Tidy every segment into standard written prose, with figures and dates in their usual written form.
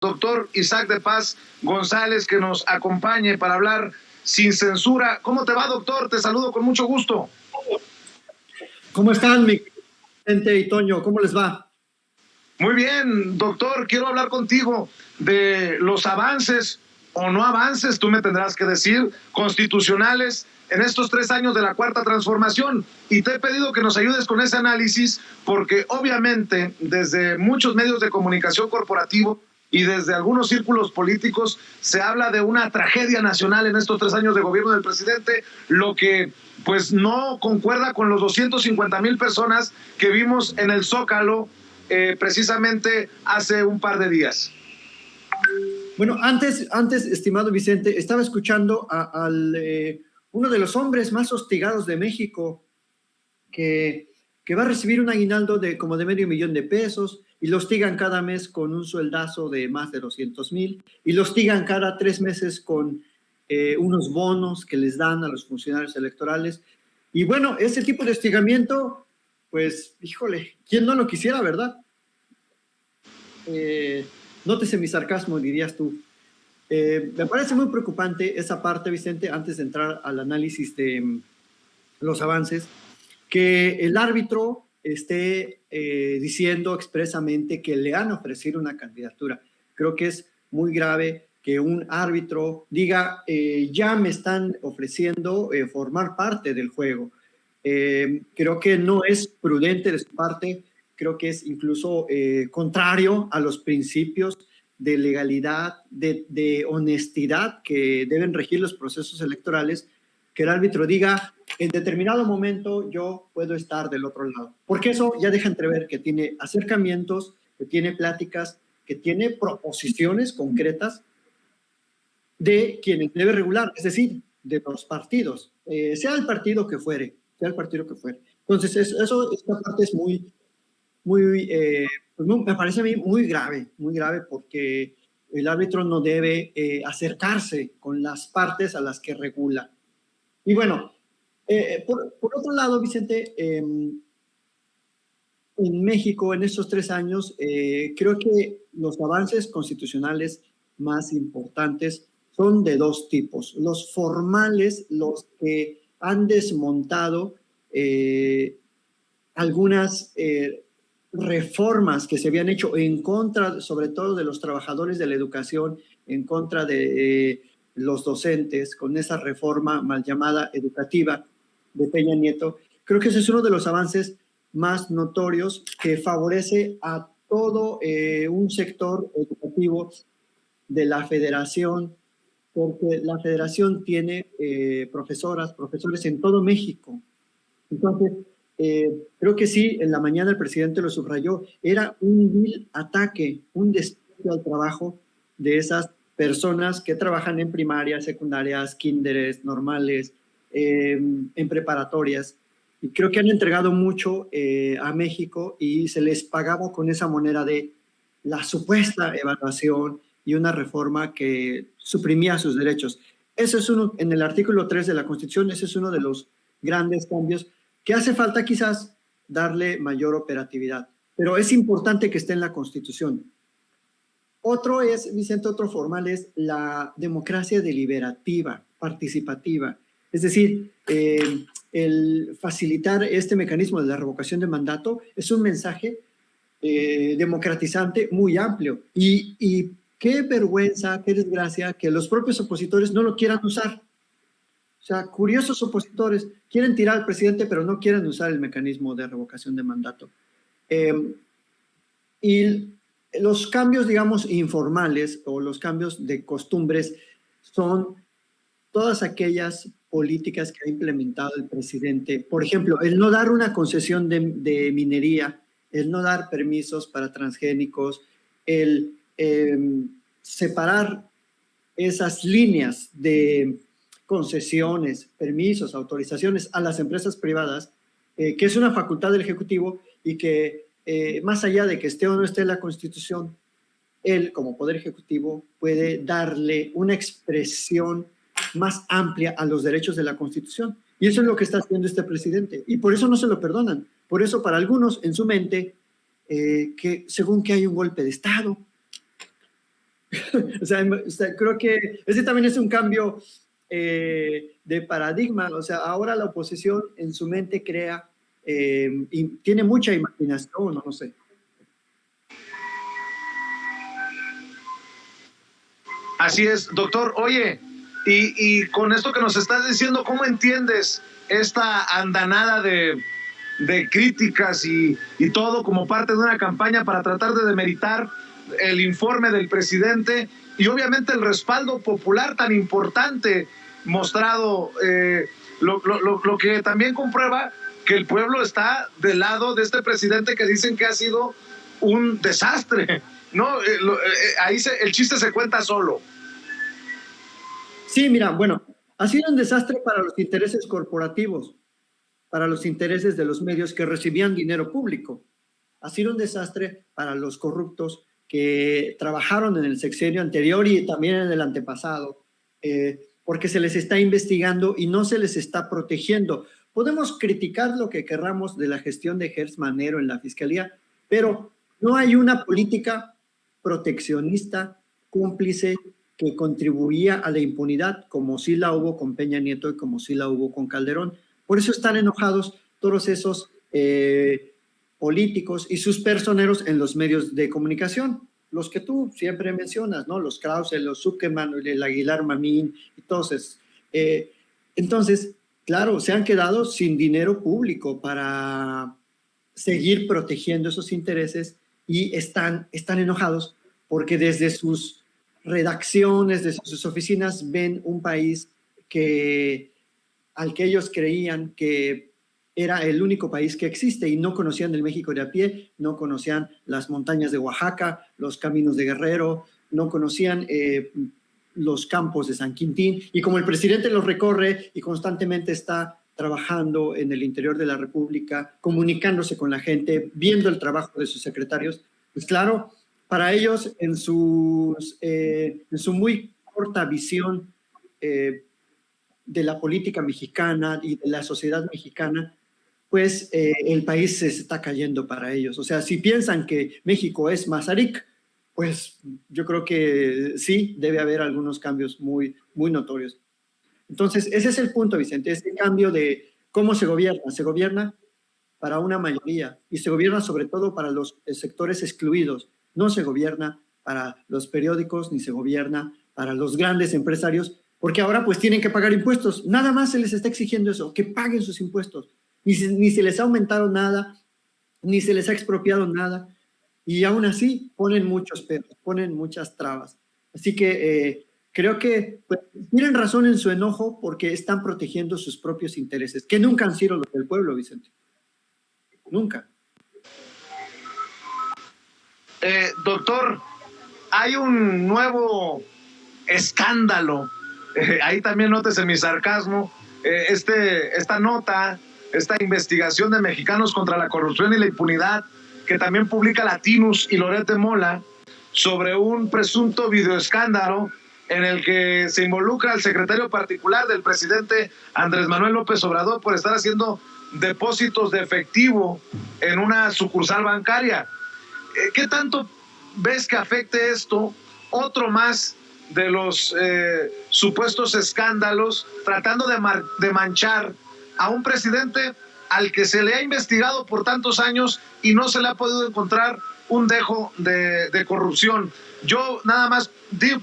doctor Isaac de Paz González, que nos acompañe para hablar sin censura. ¿Cómo te va, doctor? Te saludo con mucho gusto. ¿Cómo están, mi gente y Toño? ¿Cómo les va? Muy bien, doctor. Quiero hablar contigo de los avances o no avances, tú me tendrás que decir, constitucionales en estos 3 años de la Cuarta Transformación. Y te he pedido que nos ayudes con ese análisis porque obviamente desde muchos medios de comunicación corporativo y desde algunos círculos políticos se habla de una tragedia nacional en estos 3 años de gobierno del presidente, lo que pues no concuerda con los 250,000 personas que vimos en el Zócalo precisamente hace un par de días. Bueno, antes, estimado Vicente, estaba escuchando uno de los hombres más hostigados de México que va a recibir un aguinaldo de como de $500,000 y lo hostigan cada mes con un sueldazo de más de 200,000 y lo hostigan cada 3 meses con unos bonos que les dan a los funcionarios electorales. Y bueno, ese tipo de hostigamiento, pues, híjole, ¿quién no lo quisiera, verdad? Nótese mi sarcasmo, dirías tú. Me parece muy preocupante esa parte, Vicente, antes de entrar al análisis de los avances, que el árbitro esté diciendo expresamente que le han ofrecido una candidatura. Creo que es muy grave que un árbitro diga, ya me están ofreciendo formar parte del juego. Creo que no es prudente de su parte, creo que es incluso contrario a los principios de legalidad, de honestidad que deben regir los procesos electorales, que el árbitro diga, en determinado momento yo puedo estar del otro lado. Porque eso ya deja entrever que tiene acercamientos, que tiene pláticas, que tiene proposiciones concretas de quienes debe regular, es decir, de los partidos, sea el partido que fuere, sea el partido que fuere. Entonces, esta parte es pues me parece a mí muy grave porque el árbitro no debe acercarse con las partes a las que regula. Y bueno, por otro lado, Vicente, en México en estos 3 años, creo que los avances constitucionales más importantes son de 2 tipos. Los formales, los que han desmontado algunas reformas que se habían hecho en contra, sobre todo de los trabajadores de la educación, en contra de los docentes, con esa reforma mal llamada educativa de Peña Nieto. Creo que ese es uno de los avances más notorios que favorece a todo un sector educativo de la federación, porque la federación tiene profesores en todo México. Entonces, creo que sí, en la mañana el presidente lo subrayó, era un vil ataque, un desprecio al trabajo de esas personas que trabajan en primarias, secundarias, kinderes, normales, en preparatorias. Y creo que han entregado mucho a México y se les pagaba con esa moneda de la supuesta evaluación y una reforma que suprimía sus derechos. Eso es uno, en el artículo 3 de la Constitución, ese es uno de los grandes cambios que hace falta quizás darle mayor operatividad, pero es importante que esté en la Constitución. Otro es, Vicente, otro formal es la democracia deliberativa, participativa, es decir, el facilitar este mecanismo de la revocación de mandato es un mensaje democratizante muy amplio y qué vergüenza, qué desgracia que los propios opositores no lo quieran usar. O sea, curiosos opositores quieren tirar al presidente, pero no quieren usar el mecanismo de revocación de mandato. Y los cambios, digamos, informales o los cambios de costumbres son todas aquellas políticas que ha implementado el presidente. Por ejemplo, el no dar una concesión de minería, el no dar permisos para transgénicos, el separar esas líneas de concesiones, permisos, autorizaciones a las empresas privadas, que es una facultad del Ejecutivo y que más allá de que esté o no esté en la Constitución, él como Poder Ejecutivo puede darle una expresión más amplia a los derechos de la Constitución. Y eso es lo que está haciendo este presidente. Y por eso no se lo perdonan. Por eso para algunos en su mente, que según que hay un golpe de Estado, O sea, creo que ese también es un cambio de paradigma. O sea, ahora la oposición en su mente crea y tiene mucha imaginación, no sé. Así es, doctor. Oye, y con esto que nos estás diciendo, ¿cómo entiendes esta andanada de críticas y todo como parte de una campaña para tratar de demeritar el informe del presidente y obviamente el respaldo popular tan importante mostrado, lo que también comprueba que el pueblo está del lado de este presidente que dicen que ha sido un desastre, ¿no? El chiste se cuenta solo. Sí, mira, bueno, ha sido un desastre para los intereses corporativos, para los intereses de los medios que recibían dinero público. Ha sido un desastre para los corruptos que trabajaron en el sexenio anterior y también en el antepasado, porque se les está investigando y no se les está protegiendo. Podemos criticar lo que querramos de la gestión de Gertz Manero en la Fiscalía, pero no hay una política proteccionista cómplice que contribuía a la impunidad, como sí la hubo con Peña Nieto y como sí la hubo con Calderón. Por eso están enojados todos esos políticos y sus personeros en los medios de comunicación, los que tú siempre mencionas, ¿no? Los Krause, los Zuckerman, el Aguilar Mamín, y todos esos. Entonces, claro, se han quedado sin dinero público para seguir protegiendo esos intereses y están enojados porque desde sus redacciones, desde sus oficinas, ven un país al que ellos creían que era el único país que existe y no conocían el México de a pie, no conocían las montañas de Oaxaca, los caminos de Guerrero, no conocían los campos de San Quintín, y como el presidente los recorre y constantemente está trabajando en el interior de la República, comunicándose con la gente, viendo el trabajo de sus secretarios, pues claro, para ellos en su muy corta visión de la política mexicana y de la sociedad mexicana, pues el país se está cayendo para ellos. O sea, si piensan que México es Mazarik, pues yo creo que sí, debe haber algunos cambios muy, muy notorios. Entonces, ese es el punto, Vicente, ese cambio de cómo se gobierna. Se gobierna para una mayoría y se gobierna sobre todo para los sectores excluidos. No se gobierna para los periódicos ni se gobierna para los grandes empresarios, porque ahora pues tienen que pagar impuestos. Nada más se les está exigiendo eso, que paguen sus impuestos. Ni se les ha aumentado nada, ni se les ha expropiado nada, y aún así ponen muchos peros, ponen muchas trabas. Así que creo que pues, tienen razón en su enojo porque están protegiendo sus propios intereses, que nunca han sido los del pueblo, Vicente. Nunca. Doctor, hay un nuevo escándalo. Ahí también nótese mi sarcasmo. Esta nota, esta investigación de Mexicanos contra la Corrupción y la Impunidad, que también publica Latinus y Loret de Mola, sobre un presunto videoescándalo en el que se involucra al secretario particular del presidente Andrés Manuel López Obrador por estar haciendo depósitos de efectivo en una sucursal bancaria. ¿Qué tanto ves que afecte esto? Otro más de los supuestos escándalos, tratando de manchar a un presidente al que se le ha investigado por tantos años y no se le ha podido encontrar un dejo de corrupción. Yo nada más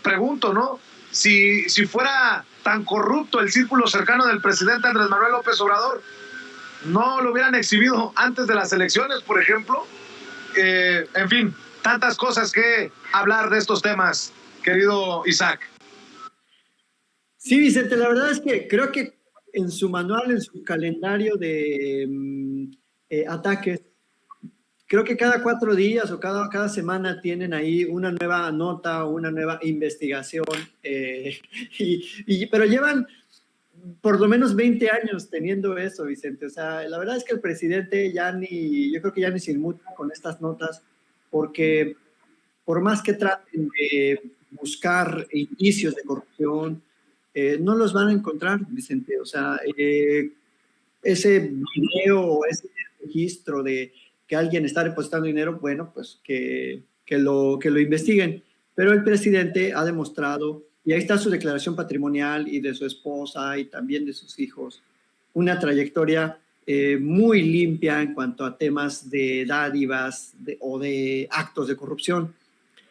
pregunto, ¿no? Si fuera tan corrupto el círculo cercano del presidente Andrés Manuel López Obrador, ¿no lo hubieran exhibido antes de las elecciones, por ejemplo? En fin, tantas cosas que hablar de estos temas, querido Isaac. Sí, Vicente, la verdad es que creo que en su manual, en su calendario de ataques, creo que cada 4 días o cada semana tienen ahí una nueva nota, una nueva investigación, pero llevan por lo menos 20 años teniendo eso, Vicente. O sea, la verdad es que el presidente yo creo que ya ni se inmuta con estas notas, porque por más que traten de buscar indicios de corrupción, no los van a encontrar, Vicente. O sea, ese video o ese registro de que alguien está depositando dinero, bueno, pues que lo investiguen. Pero el presidente ha demostrado, y ahí está su declaración patrimonial y de su esposa y también de sus hijos, una trayectoria muy limpia en cuanto a temas de dádivas o de actos de corrupción.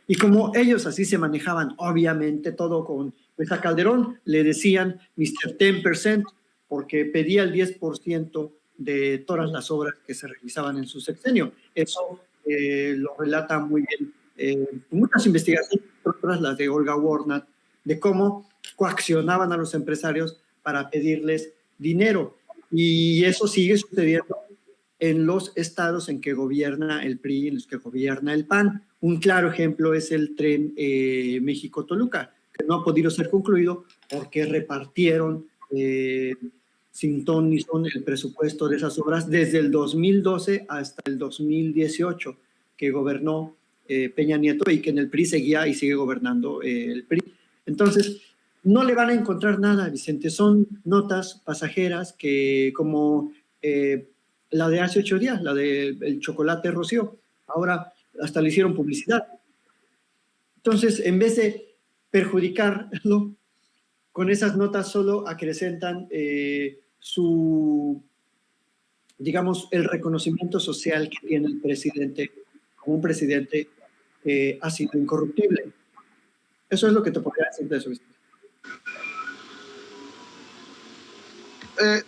Y como ellos así se manejaban, obviamente todo con, pues a Calderón le decían Mr. 10%, porque pedía el 10% de todas las obras que se realizaban en su sexenio. Eso lo relata muy bien muchas investigaciones, otras las de Olga Warnat, de cómo coaccionaban a los empresarios para pedirles dinero. Y eso sigue sucediendo en los estados en que gobierna el PRI, en los que gobierna el PAN. Un claro ejemplo es el tren México-Toluca, que no ha podido ser concluido porque repartieron sin ton ni son el presupuesto de esas obras desde el 2012 hasta el 2018, que gobernó Peña Nieto y que en el PRI seguía y sigue gobernando el PRI. Entonces, no le van a encontrar nada, Vicente. Son notas pasajeras que como la de hace 8 días, la del chocolate Rocío. Ahora hasta le hicieron publicidad. Entonces, en vez de perjudicarlo, con esas notas solo acrecentan su, digamos, el reconocimiento social que tiene el presidente como un presidente que ha sido incorruptible. Eso es lo que te podría decir de eso, Vicente.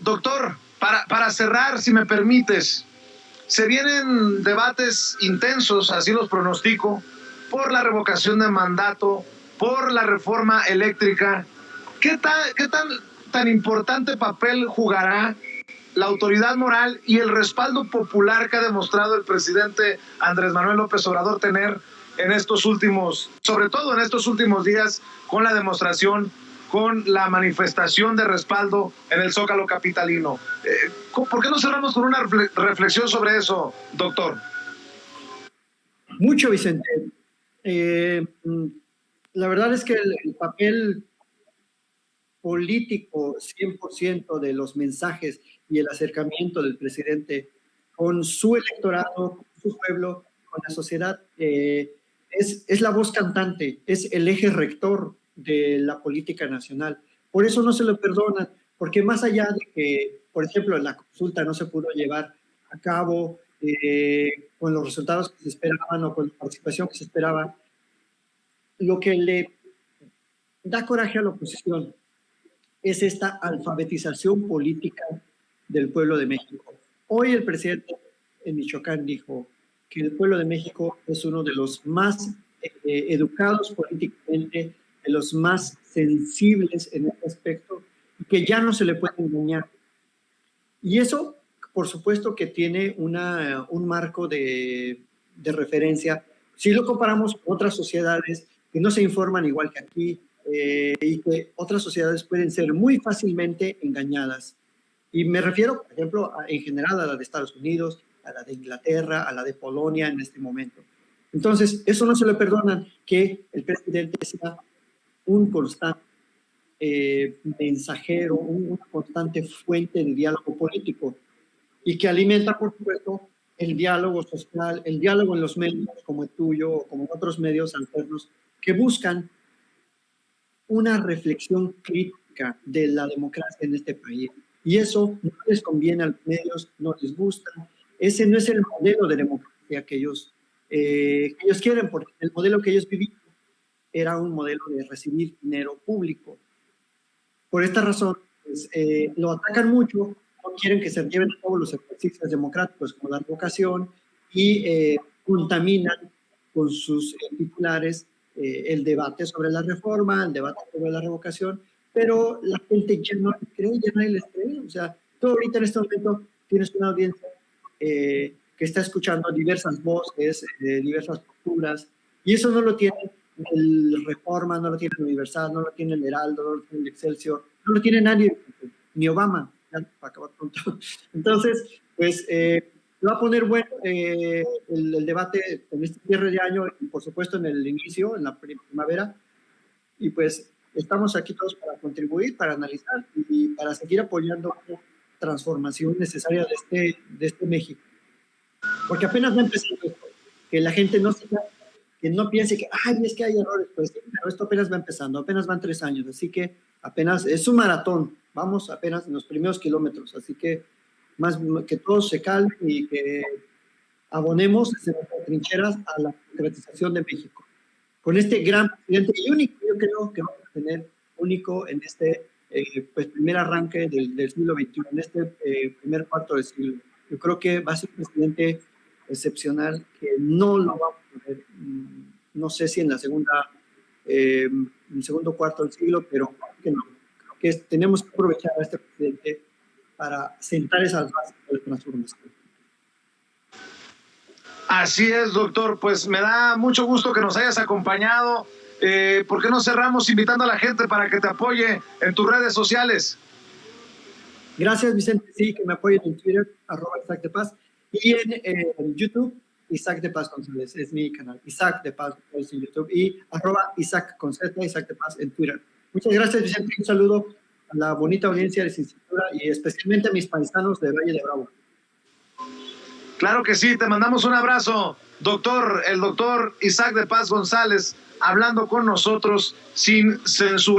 Doctor, para cerrar, si me permites, se vienen debates intensos, así los pronostico, por la revocación de mandato, por la reforma eléctrica. ¿Qué tan importante papel jugará la autoridad moral y el respaldo popular que ha demostrado el presidente Andrés Manuel López Obrador tener en estos últimos, sobre todo en estos últimos días, con la demostración, con la manifestación de respaldo en el Zócalo capitalino? ¿Por qué no cerramos con una reflexión sobre eso, doctor? Mucho, Vicente. La verdad es que el papel político 100% de los mensajes y el acercamiento del presidente con su electorado, con su pueblo, con la sociedad, es la voz cantante, es el eje rector de la política nacional. Por eso no se lo perdonan, porque más allá de que, por ejemplo, la consulta no se pudo llevar a cabo con los resultados que se esperaban o con la participación que se esperaba, lo que le da coraje a la oposición es esta alfabetización política del pueblo de México. Hoy el presidente en Michoacán dijo que el pueblo de México es uno de los más educados políticamente, de los más sensibles en este aspecto, y que ya no se le puede engañar. Y eso, por supuesto, que tiene un marco de referencia. Si lo comparamos con otras sociedades que no se informan igual que aquí, y que otras sociedades pueden ser muy fácilmente engañadas. Y me refiero, por ejemplo, en general a la de Estados Unidos, a la de Inglaterra, a la de Polonia en este momento. Entonces, eso no se le perdonan, que el presidente sea un constante mensajero, una constante fuente de diálogo político y que alimenta, por supuesto, el diálogo social, el diálogo en los medios como el tuyo o como otros medios alternos que buscan una reflexión crítica de la democracia en este país. Y eso no les conviene a los medios, no les gusta. Ese no es el modelo de democracia que ellos quieren, porque el modelo que ellos vivían era un modelo de recibir dinero público. Por esta razón, pues, lo atacan mucho, no quieren que se lleven a cabo los ejercicios democráticos como la revocación y contaminan con sus titulares el debate sobre la reforma, el debate sobre la revocación, pero la gente ya no les cree, ya nadie les cree. O sea, tú ahorita en este momento tienes una audiencia que está escuchando diversas voces, diversas posturas, y eso no lo tiene el Reforma, no lo tiene el Universal, no lo tiene el Heraldo, no lo tiene el Excelsior, no lo tiene nadie, ni Obama, ya, para acabar pronto. Entonces, pues va a poner bueno el debate en este cierre de año y por supuesto en el inicio, en la primavera, y pues estamos aquí todos para contribuir, para analizar y para seguir apoyando la transformación necesaria de este México. Porque apenas va empezando esto, que la gente no se que no piense que, ay, es que hay errores, pues sí, pero esto apenas va empezando, apenas van 3 años, así que apenas es un maratón, vamos apenas en los primeros kilómetros, así que más que todos se calmen y que abonemos desde nuestras trincheras a la democratización de México. Con este gran presidente y único, yo creo que vamos a tener único en este pues, primer arranque del siglo XXI, en este primer cuarto del siglo. Yo creo que va a ser un presidente excepcional que no lo vamos a ver, no sé si en la segunda, en el segundo cuarto del siglo, pero que no. Creo que tenemos que aprovechar a este presidente para sentar esas bases de la transformación. Así es, doctor. Pues me da mucho gusto que nos hayas acompañado. ¿Por qué no cerramos invitando a la gente para que te apoye en tus redes sociales? Gracias, Vicente. Sí, que me apoyen en Twitter, @Isaac de Paz, y en YouTube, Isaac de Paz González, es mi canal. Isaac de Paz González en YouTube y @Isaac con Z, Isaac de Paz en Twitter. Muchas gracias, Vicente. Un saludo a la bonita audiencia de Cincinnati y especialmente a mis paisanos de Valle de Bravo. Claro que sí, te mandamos un abrazo, doctor, el doctor Isaac de Paz González, hablando con nosotros sin censura.